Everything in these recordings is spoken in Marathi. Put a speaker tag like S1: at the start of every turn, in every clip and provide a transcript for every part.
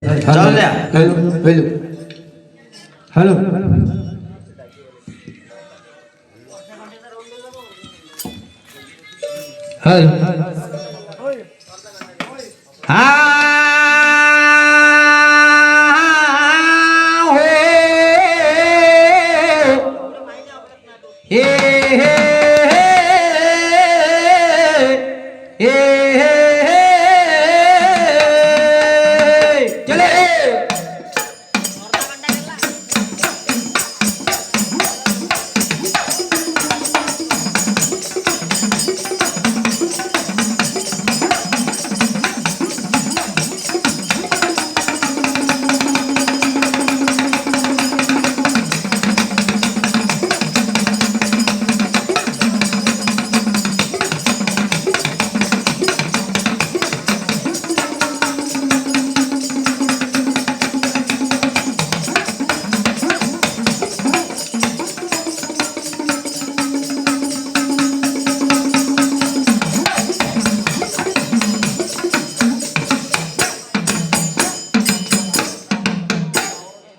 S1: चालू द्या.
S2: हॅलो हॅलो हॅलो
S1: हा हो हे हे हे चले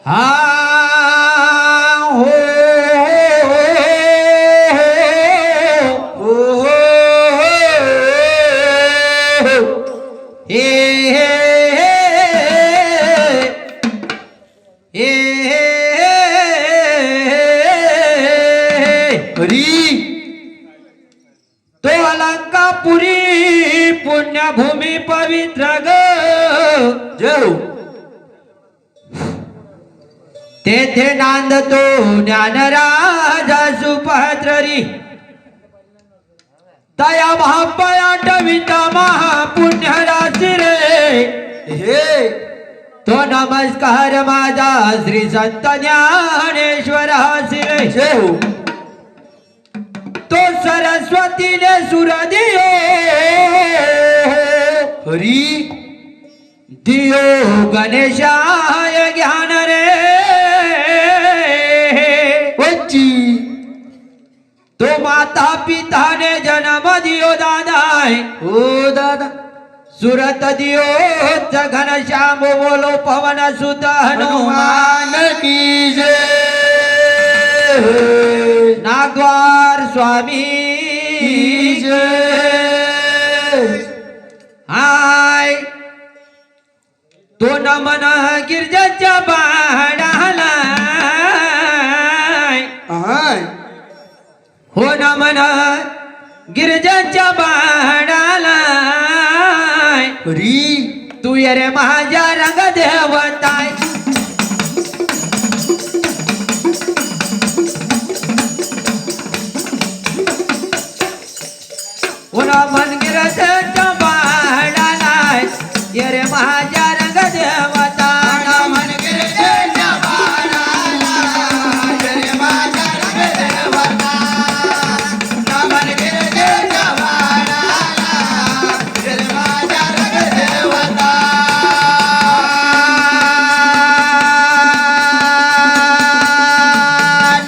S1: हा हो हे हरी तो अलंकापुरी पुण्यभूमी पवित्र ग जय तेथे नांदतो ज्ञानराजा सुपहत्ररी तया महापयाटविता महापुण्य राशी रे हे तो नमस्कार माझा श्री संत ज्ञानेश्वर हासी रे जय तो सरस्वतीने सुर दियो हरी दियो गणेशाय ज्ञान रे तो माता पिता ने जन्म दियो दादाय ओ दादा सुरत दियो जगन श्याम बोलो पवन सुत हनुमान की जय नागवार स्वामी जय हाय तो नमन गिरजाच्या बाळाला हो नमन गिरजाच्या बाळाला
S2: हरी
S1: तू ये रे माझ्या रंग देवताय हो नमन गिरजाच्या बाळाला ये रे माझ्या रंग देवता नमन गिरजाच्या बाळाला ये रे माझ्या रंग देवता नमन गिरजाच्या बाळाला ये रे माझ्या रंग देवता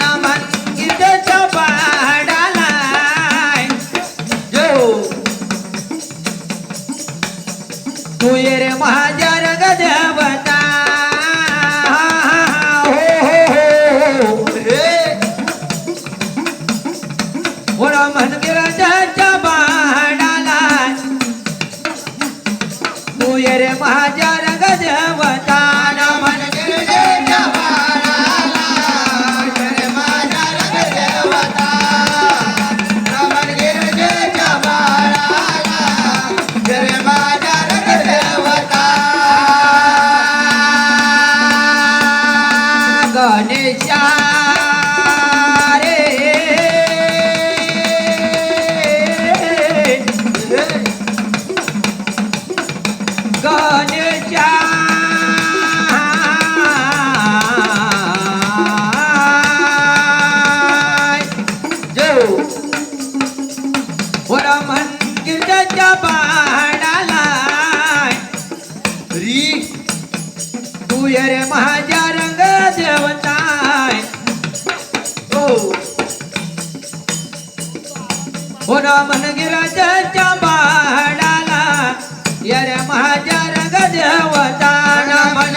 S1: नमन गिरजाच्या बाळाला जो तू ये रे माझ्या रंग देवता हो हो रमन गिरजाच्या बाळाला तू ये रे माझ्या रंग देवता नमन गिरजाच्या बाळाला ये रे माझ्या रंग देवता नमन गिरजाच्या बाळाला ये रे माझ्या रंग देवता गणेशा गणेशा जो रमन गिरजाच्या बाळाला
S2: हरी
S1: तू ये रे माझ्या रंग देवताय हो रमन गिरजाच्या बाळाला ये रे माझ्या रंग देवता नमन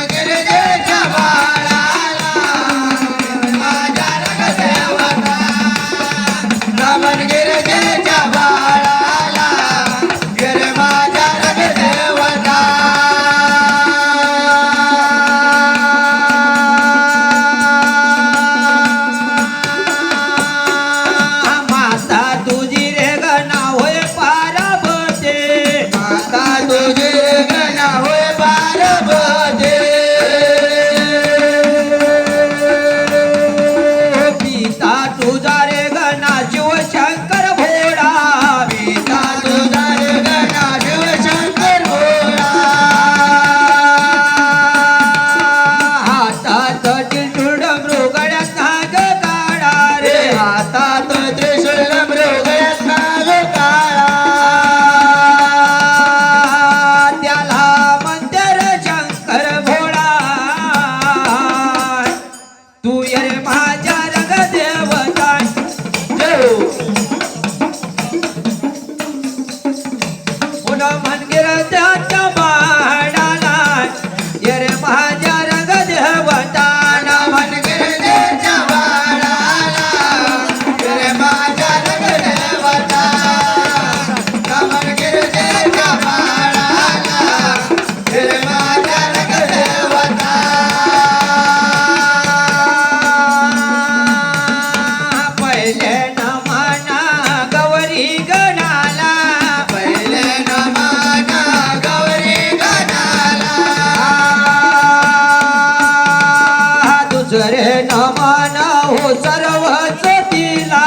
S1: दुसरे न माना हो सर्व सतीला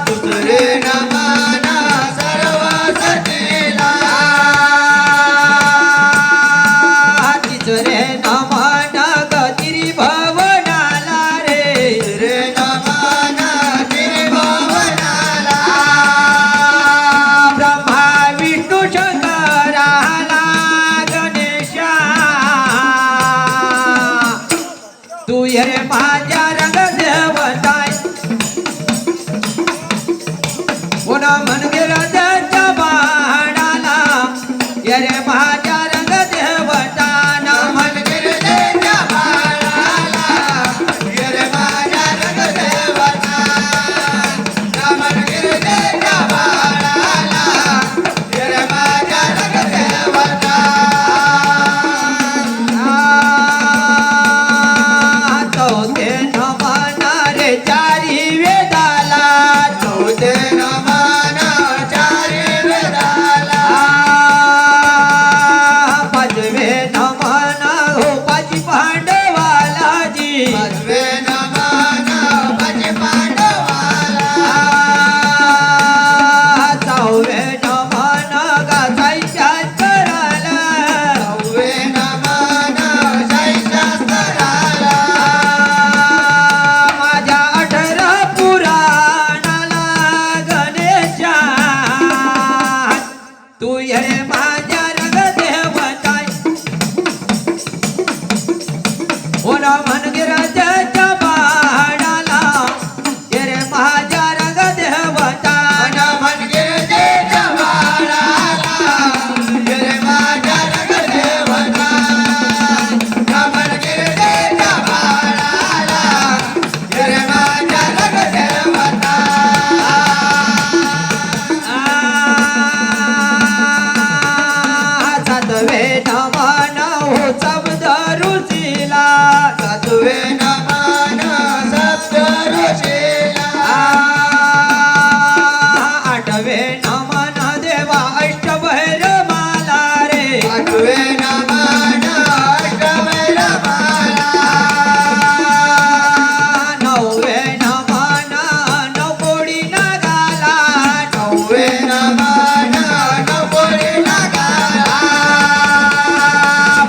S1: दुसरे न माना सर्व सतीला तिसरे न माना गतिरी भवनाला रे तिसरे न माना त्रिभुवनाला ब्रह्मा विष्णू शंकराला गणेशा तू ये रे माझ्या रंग देवताय कोणा मन गेला त्याच्या बाणाला ये रे माझ्या रंग देवताना मन गेला त्याच्या बाणाला ये रे माझ्या रंग देवता मन गेला त्याच्या बाणाला ये रे माझ्या रंग देवता चौथे न माना रे चारी वेदाला चौथे न माना चारी वेदाला पाचवे न माना हो पाची पांडवाला जी पाचवे न माना पाची पांडवाला सहावे न माना गायच्या कराला सहावे न माना गायच्या कराला माझ्या 18 पुराणाला गणेशा तू ये माझ्या रंग देवताय ओला मनगिराच्या बाणाला ये रे माझ्या रंग देवता मनगिराच्या बाणाला ये रे माझ्या रंग देवता मनगिराच्या बाणाला ये रे माझ्या रंग देवता सातवे न माना हो शब्द ऋषीला सातवे न माना शब्द ऋषीला आठवे न माना देवा अष्टभैरवाला रे आठवे न माना अष्टभैरवाला नववे न माना नवकोडी नागाला नववे न माना नवकोडी नागाला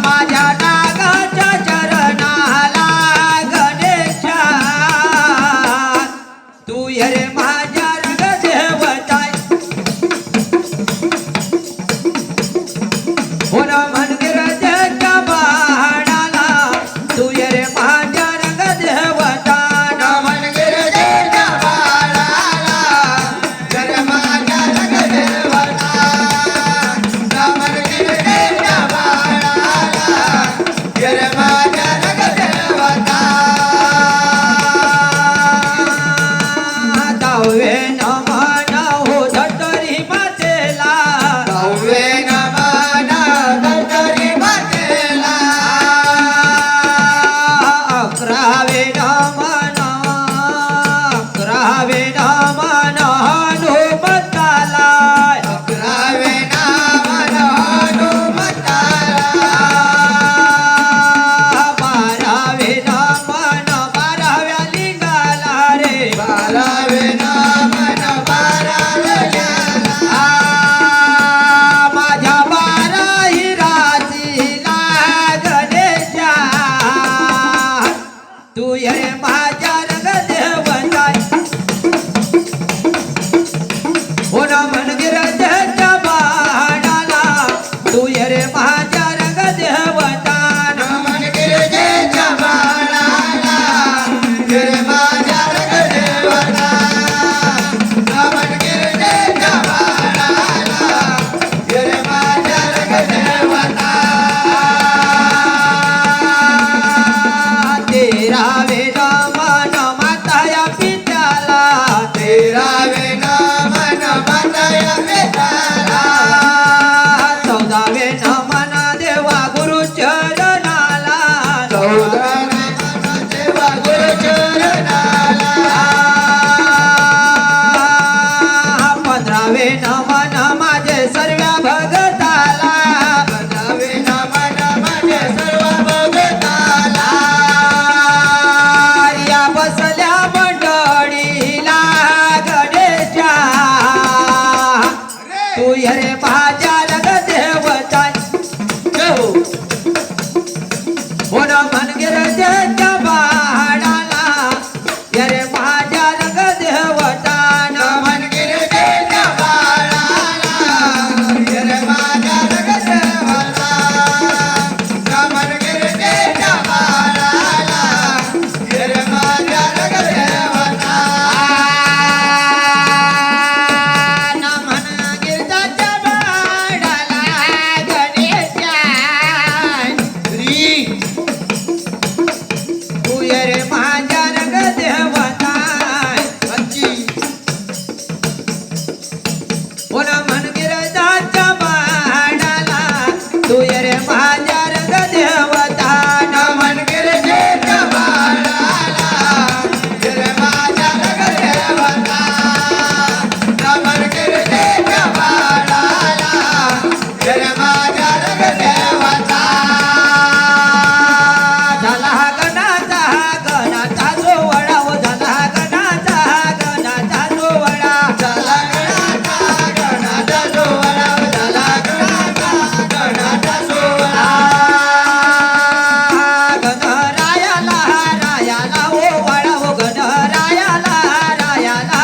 S1: माझ्या नागाच्या चरणाला गणेशा तू ये रे माझ्या रंग देवताय होना मनगिराच्या बाणाला तू ये रे माझ्या रंग देवता मनगिराच्या बाणाला ये रे माझ्या रंग देवता मनगिराच्या बाणाला ये रे माझ्या रंग देवता दहावे न माना हो धतरी मातेला दहावे न माना धतरी मातेला अकरावे न माना अकरावे न माना हनुमंताला अकरावे न माना हनुमंताला बारावे न माना बाराव्या लिंगाला रे बारावे न माना बाराव्या माझ्या बाराही राशीला गणेशा तू ये माझ्या रंग देवताय होना मनगिराच्या बाणाला तू ये रे माझ्या रंग देवता मनगिराच्या बाणाला ये रे माझ्या रंग देवता मनगिराच्या बाणाला ये रे माझ्या रंग देवता तेरावे न पुन्हा मनगिरजेच्या पहाडाला येरे माझ्या रंग देवतान
S2: मनगिरजेच्या पहाडाला येरे माझ्या रंग देवता मनगिरजेच्या पहाडाला येरे माझ्या रंग देवता
S1: मनगिरजाच्या पहाडाला गणेशा तू येरे माझ्या रंग देवता पुन्हा मनगिरजाच्या पहाडाला तू येरे माझ्या रंग देवता
S2: मनगिरजेच्या पहाडाला येरे माझ्या रंग देवता मनगिरजेच्या पहाडाला येरे माझ्या रंग देवता
S1: झाला गणाचा जोवळा हो झाला गणाचा जोवळा
S2: झाला गणाचा सोहळा झाला गणाचा सोहळा
S1: गणरायाला ओ वळा हो गणरायाला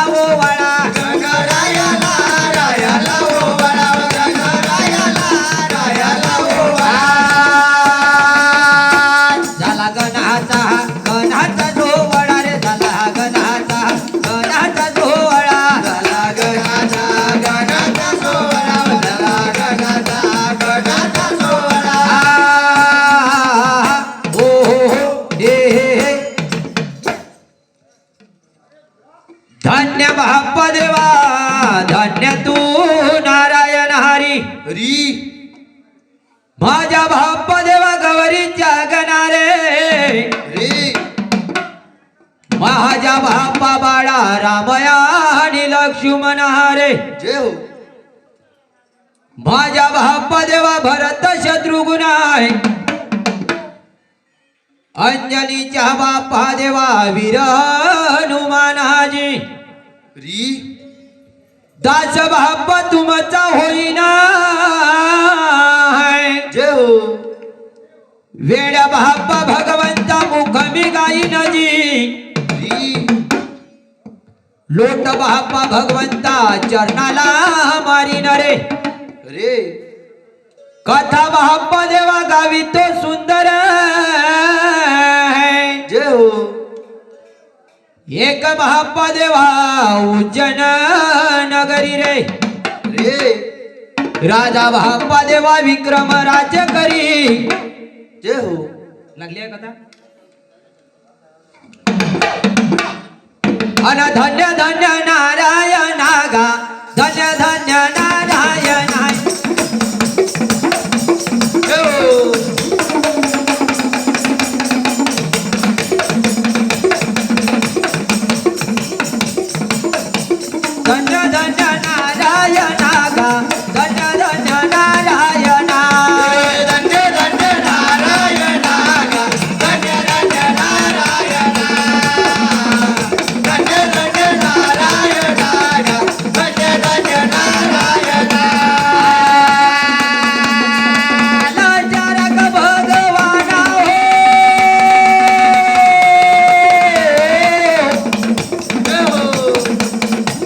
S1: ओ वळा
S2: गणरायाला रायाला ओवाळा गणरायाला रायाला ओवाळा
S1: झाला गणाचा जोवळा रे झाला गणाचा जोवळा
S2: झाला गणाचा सोहळा झाला गणाचा सोहळा
S1: हो हे धन्य बाप्पा देवा धन्य तू नारायण हरी
S2: री
S1: माझ्या बाप्पा देवा गौरीच्या गणारे
S2: रे
S1: माझ्या बाप्पा बाळा रामया आणि लक्ष्मण हरे
S2: जय हो
S1: माझ्या बाप्पा देवा भरत शत्रुघ्न आहे अंजनीच्या बाप्पा देवा वीर हनुमानाजी
S2: री
S1: दास बाप्पा तुमचा होईना
S2: जय हो
S1: वेड्या बाप्पा भगवंता मुख मी गाईनजी
S2: री
S1: लोट बाप्पा भगवंता चरणाला मारीन रे
S2: रे
S1: कथा बाप्पा देवा गावी तो सुंदर
S2: जय हो
S1: एक बाप्पा देवा उज्जैन नगरी रे
S2: रे
S1: राजा बाप्पा देवा विक्रम राज्य करी
S2: जय हो
S1: लागली आहे कथा अन धन्य धन्य नारायण गा धन्य धन्य नारायण
S2: जय हो
S1: धन्य धन्य नारायण गा धन्य धन्य नारायण
S2: धन्य धन्य नारायण धन्य धन्य नारायण धन्य धन्य नारायण धन्य धन्य नारायण
S1: लाचारक भगवाना हो
S2: जय हो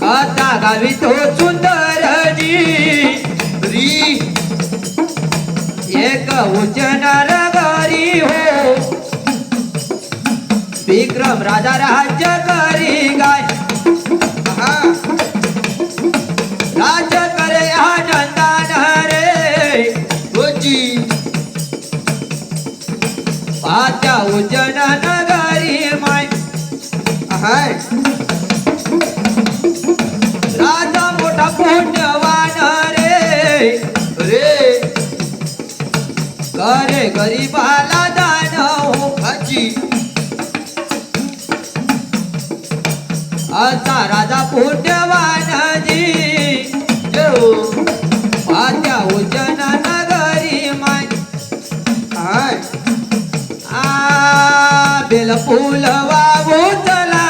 S1: कथा गावी तो सुंदर जी
S2: री
S1: एक उज्जैन नगरी हो विक्रम राजा राज्य करी गाय
S2: हा
S1: राज्य करे आनंदान रे
S2: होजी
S1: पात्या उज्जैन नगरी माय
S2: हाय
S1: राजा मोठा पुण्यवान रे
S2: रे
S1: करे गरीबाला दान हो
S2: हाजी
S1: असा राजा पुण्यवान जी
S2: जय हो
S1: पात्या उज्जैन नगरी माय
S2: हाय
S1: बेल फूल वावू चला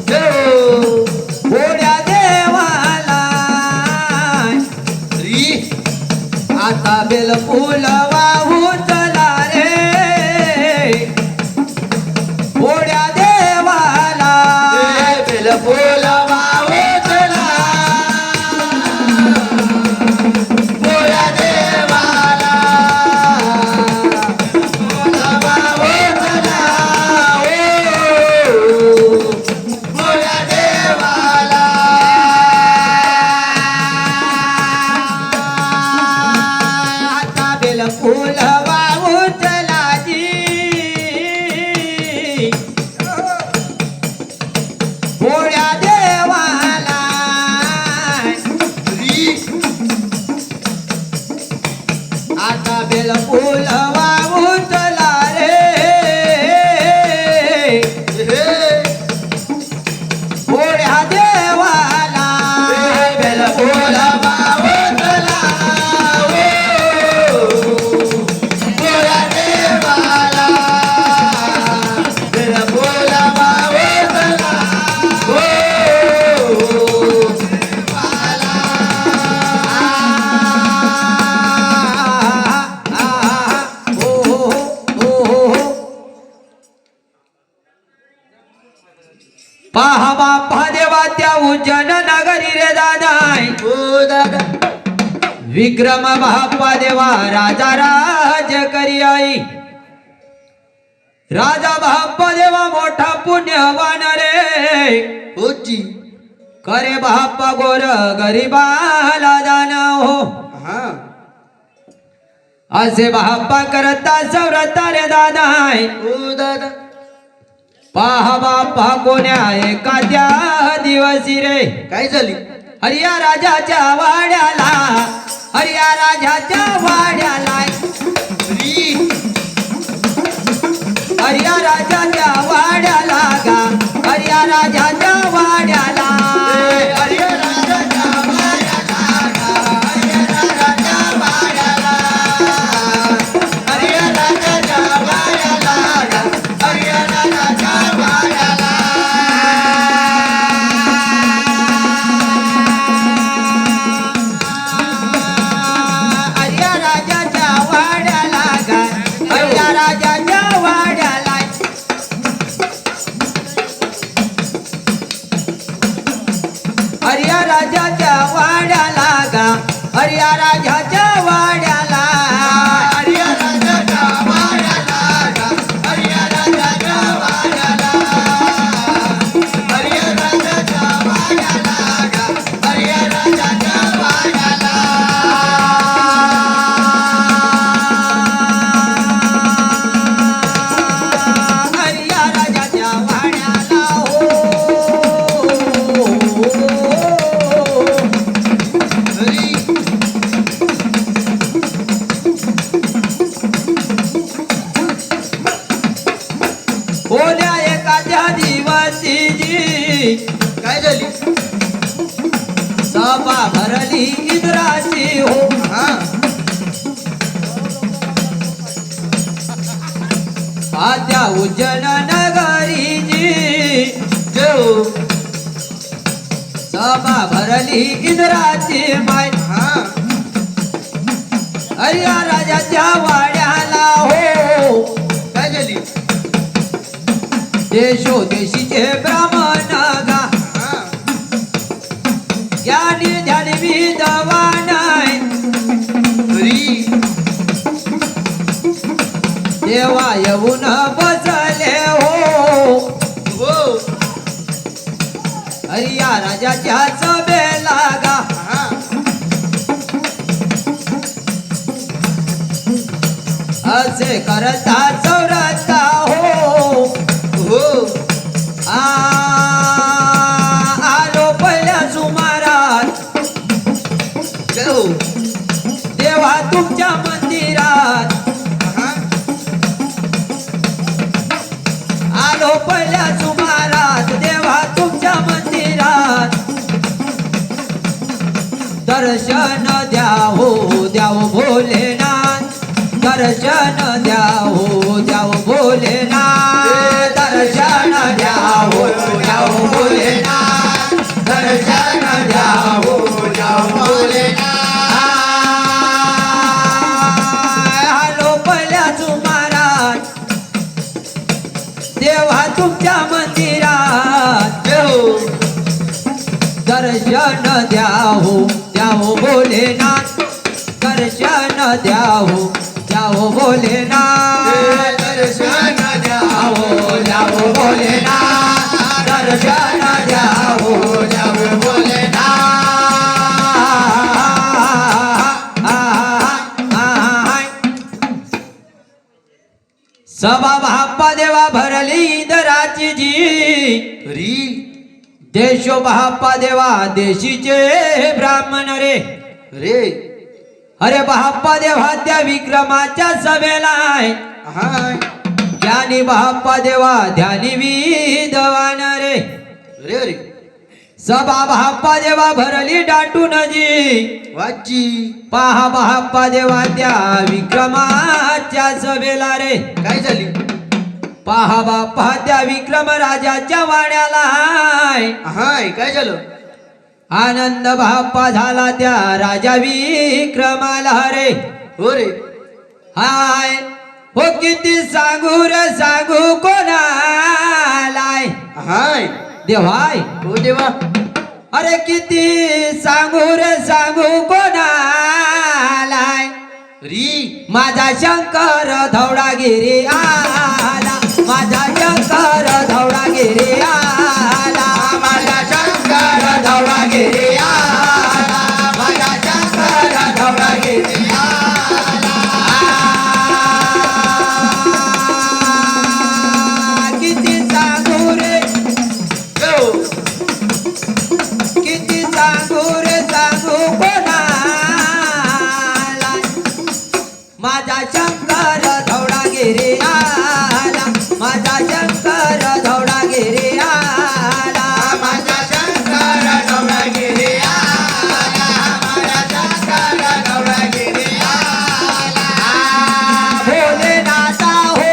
S2: जय हो
S1: फुल वाहू चला रे भोळ्या देवाला
S2: बेल फुल वाहू चला भोळ्या देवाला फुल वाहू चला भोळ्या देवाला
S1: आता बेल फुल वाहू चला जी भोळ्या देवाला आता बेल फुल वाहू चला रे भोळ्या देवाला
S2: बेल फुल वाहू चला भोळ्या देवाला बेल फुल वाहू चला
S1: पहा बापा देवा त्या उज्जैन नगरी रे दादाय
S2: ओ दादा
S1: विक्रम बाप्पा देवा राजा राज करी आई राजा बाप्पा देवा मोठा पुण्यवान रे
S2: होची
S1: करे बाप्पा गोर गरीबाला दान हो
S2: हा
S1: असे बाप्पा करता सवरता रे दादाय
S2: ओ दादा
S1: पहा बाप्पा कोण्या एखाद्या दिवशी रे
S2: काय झाली
S1: हरिया राजाच्या वाड्याला हरिया राजाच्या वाड्याला हरिया राजाच्या वाड्याला गा हरिया राजाच्या वाड्याला
S2: हरिया राजाच्या वाड्याला हरिया राजाच्या वाड्याला हरिया राजाच्या वाड्याला हरिया राजाच्या वाड्याला
S1: हरिया राजाच्या वाड्याला गा हरिया राजाच्या वाड्याला हरिया राजाच्या वाड्याला गा हरिया राजाच्या वाड्याला
S2: हरिया राजाच्या वाड्याला हरिया राजाच्या वाड्याला हरिया राजाच्या वाड्याला हरिया राजाच्या वाड्याला
S1: हरिया राजाच्या वाड्याला हो
S2: हरी
S1: बोल्या एखाद्या दिवशी जी
S2: काय झाली
S1: सभा भरली इंद्राची हो
S2: हा
S1: आद्या उज्जैन नगरी जी
S2: जेव
S1: सभा भरली इंद्राची माय
S2: हा
S1: हरिया राजाच्या वाड्याला हो
S2: काय झाली
S1: देशोदेशीचे ब्राह्मण गा
S2: हा
S1: ज्ञानी ध्यान विद्वान
S2: हरी
S1: देवा येऊन बसले हो
S2: हो
S1: हरिया राजाच्या सभेला गा
S2: हा
S1: असे करता चौरता हो
S2: हो
S1: आलो पहिल्या सुमारात
S2: जेव
S1: देवा तुमच्या मंदिरात
S2: हा
S1: आलो पहिल्या सुमारात देवा तुमच्या मंदिरात दर्शन द्या हो द्याव भोलेनाथ दर्शन द्या हो द्याव भोलेनाथ दर्शन द्या हो द्याव भोलेनाथ दर्शन द्या हो द्याव भोलेनाथ दर्शन द्याहो द्याहो भोलेनाथ दर्शन द्याहो द्याहो भोलेनाथ
S2: दर्शन
S1: द्याहो द्याहो भोलेनाथ दर्शन द्याहो द्याहो भोलेनाथ सभा बाप्पा देवा भरली इंदराची जी
S2: री
S1: देशो बाप्पा देवा देशीचे ब्राह्मण रे
S2: रे
S1: अरे बाप्पा देवा त्या विक्रमाच्या सभेला
S2: हाय
S1: ज्ञानी बाप्पा देवा ध्यानी विद्वान रे
S2: रे रे
S1: सभा बाप्पा देवा भरली दाटून जी
S2: वाची
S1: पहा बाप्पा देवा त्या विक्रमाच्या सभेला रे
S2: काय झाली
S1: पहा बाप्पा त्या विक्रम राजाच्या वाड्याला
S2: हाय काय झालं
S1: आनंद बाप्पा झाला त्या राजा विक्रमाला रे
S2: हो रे
S1: हाय हो किती सांगू रे सांगू कोणालाय
S2: हाय
S1: देवाय
S2: हो देवा
S1: अरे किती सांगू रे सांगू कोणालाय
S2: री
S1: माझा शंकर धवडागिरी आला माझा शंकर धवडागिरी आला माझा शंकर धवडागिरी आला माझा शंकर धवडागिरी आला किती सांगू रे
S2: गो
S1: किती सांगू रे सांगू कोणाला माझा शंकर धवडागिरी आला माझा शंकर धवडागिरी आला माझा शंकर धवडागिरी आला माझा शंकर धवडागिरी आला भोलेनाथा हो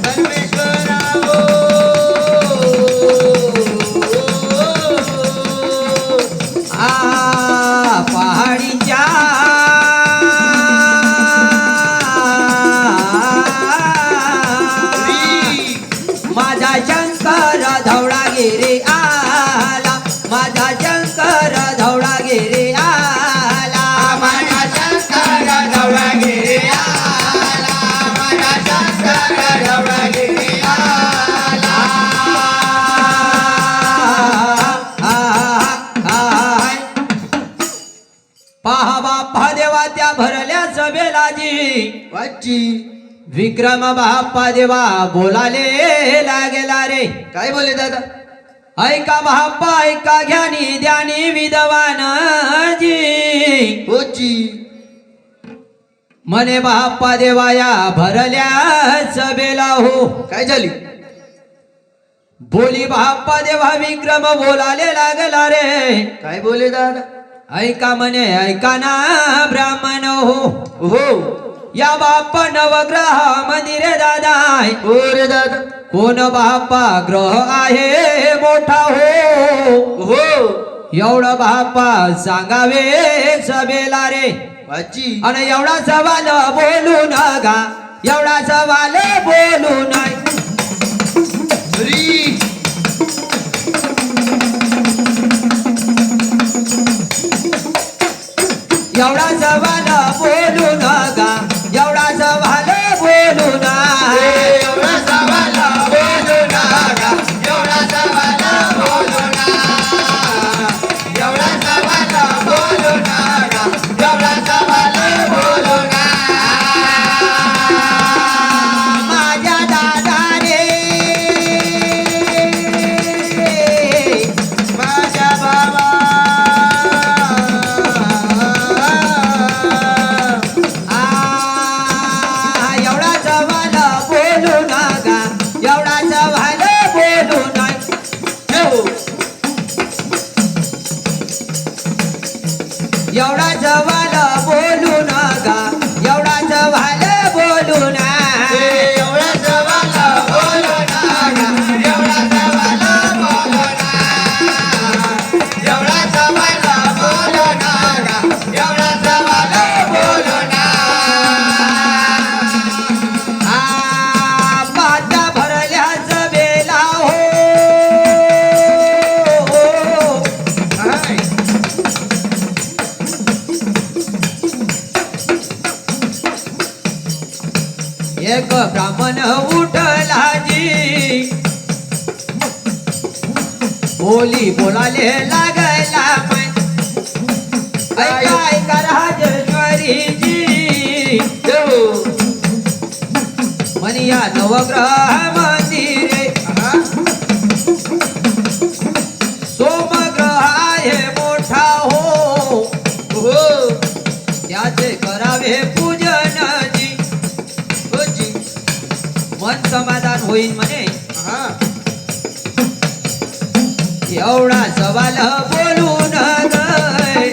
S2: सर्वेश्वरा हो
S1: पहाडीच्या
S2: री
S1: माझा शंकर धवडागिरी आला माझा शंकर धवडागिरी आला माझा शंकर धवडागिरी आला माझा शंकर धवडागिरी आला पहा बाप्पा देवा त्या भरल्या सभेला जी
S2: वाची
S1: विक्रम बाप्पा देवा बोलाले लागेला रे
S2: काय बोले दादा
S1: ऐका बाप्पा ऐका घ्यानी द्यानी विद्वान जी
S2: होची
S1: म्हणे बाप्पा देवा या भरल्या सभेला हो
S2: काय झाली
S1: बोली बाप्पा देवा विक्रम बोलाले लागला रे
S2: काय बोले दादा
S1: ऐका म्हणे ऐका ना ब्राह्मण हो
S2: हो
S1: या बाप्पा नवग्रह मंदिरे दादा
S2: हो रे दादा
S1: कोण बाप्पा ग्रह आहे मोठा हो
S2: हो
S1: एवढं बाप्पा सांगावे सभेला रे
S2: वाची
S1: आणि एवढा सवाल बोलू नका एवढा सवाल बोलू नाही
S2: री
S1: एवढा सवाल बोलू नका एवढा सवाल बोलू नाही
S2: एवढा सवाल बोलू नका एवढा सवाल बोलू नका एवढा सवाल बोलू नका एवढा सवाल बोलू नका
S1: माझ्या दादा बोली बोलाले लागला मै ऐका ऐका राजेश्वरीजी मनिया नवग्रह मंदिरे सोमग्रह आहे मोठा हो त्याचे करावे पूजन जी मन समाधान होईल म्हणे एवढा सवाल बोलून गय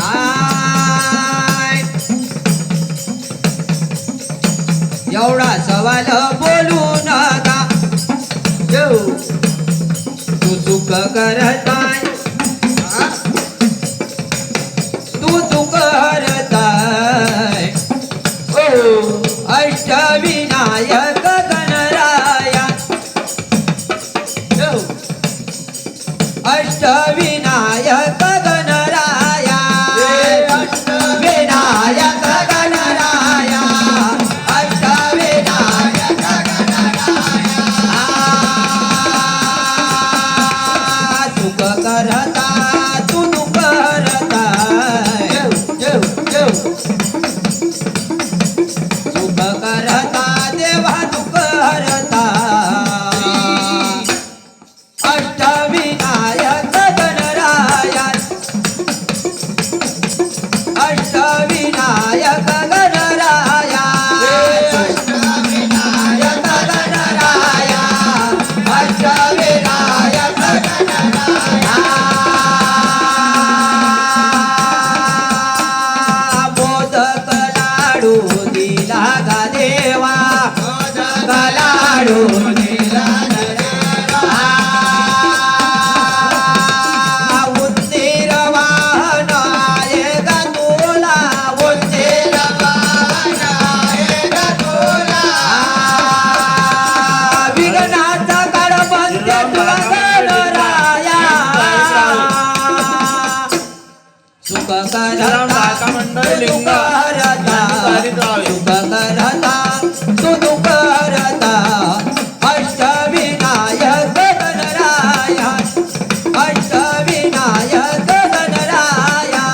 S1: आय एवढा सवाल बोलू नका तू चुक करताय तू चुक करताय अष्टविनायक गणराया अष्टविनायक गणराया अष्टविनायक गणराया अष्टविनायक गणराया सुख करता तू दुःख करता सुख करता देवा दुःख करता अष्टविनायक गणराया अष्टविनायक गणराया अष्टविनायक गणराया अष्टविनायक गणराया मोदक लाडू दिला गा देवा मोदक लाडू दिला उंदीर वाहनाय गा तुला उंदीर वाहनाय गा तुला विघ्नाचा काळ बंद तुला गणराया सुख करता
S3: मंडळी
S1: सुख करता सुख करता तू दुःख करता अष्टविनायक गणराया अष्टविनायक गणराया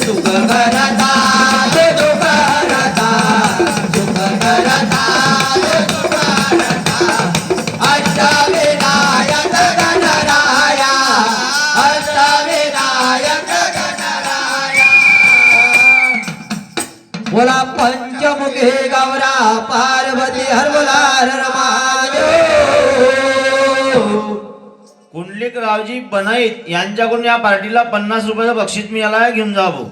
S1: सुख करता तू दुःख करता सुख करता तू दुःख करता अष्टविनायक गणराया अष्टविनायक गणराया बोला पंचमुखी गौरा पार्वती हर बोला हर महादेव
S3: कुंडलिक रावजी बनाईत यांच्याकडून या पार्टीला 50 रुपयाचं बक्षीस मिळालं आहे, घेऊन जा भाऊ.